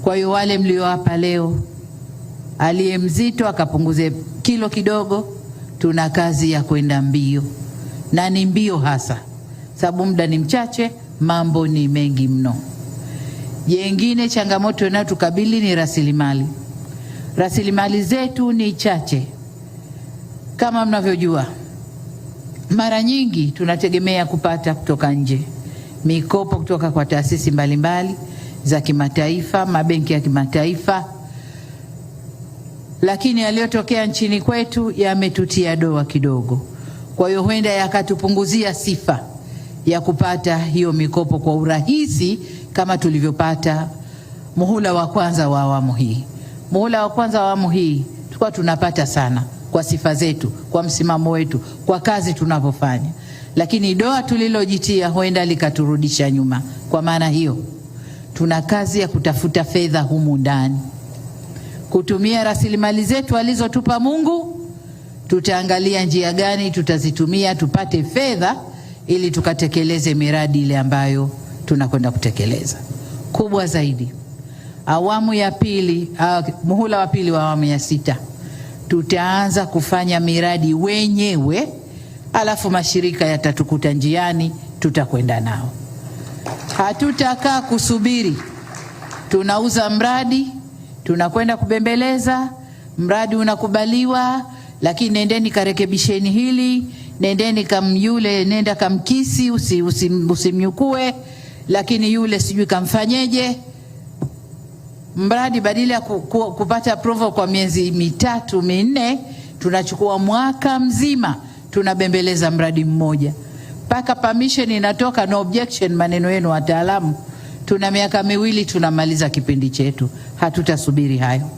Kwa hiyo wale mliowapa leo, aliye mzito akapunguze kilo kidogo. Tuna kazi ya kwenda mbio, na ni mbio hasa, sababu muda ni mchache, mambo ni mengi mno. Jengine, changamoto inayotukabili ni rasilimali. Rasilimali zetu ni chache. Kama mnavyojua, mara nyingi tunategemea kupata kutoka nje, mikopo kutoka kwa taasisi mbalimbali za kimataifa, mabenki ya kimataifa, lakini yaliyotokea nchini kwetu yametutia doa kidogo. Kwa hiyo huenda yakatupunguzia sifa ya kupata hiyo mikopo kwa urahisi kama tulivyopata muhula wa kwanza wa awamu hii. Muhula wa kwanza wa awamu hii tulikuwa tunapata sana kwa sifa zetu, kwa msimamo wetu, kwa kazi tunavyofanya, lakini doa tulilojitia huenda likaturudisha nyuma. Kwa maana hiyo, tuna kazi ya kutafuta fedha humu ndani, kutumia rasilimali zetu alizotupa Mungu. Tutaangalia njia gani tutazitumia tupate fedha ili tukatekeleze miradi ile ambayo tunakwenda kutekeleza. Kubwa zaidi, awamu ya pili, muhula wa pili wa awamu ya 6, tutaanza kufanya miradi wenyewe, alafu mashirika yatatukuta njiani, tutakwenda nao. Hatutakaa kusubiri tunauza mradi, tunakwenda kubembeleza, mradi unakubaliwa, lakini nendeni karekebisheni hili, nendeni yule nenda kamkisi, usimnyukue, lakini yule sijui kamfanyeje. Mradi badala ya kupata approval kwa miezi 3 4, tunachukua mwaka mzima tunabembeleza mradi mmoja mpaka permission inatoka, no objection, maneno yenu wataalamu. Tuna miaka 2 tunamaliza kipindi chetu. Hatutasubiri hayo.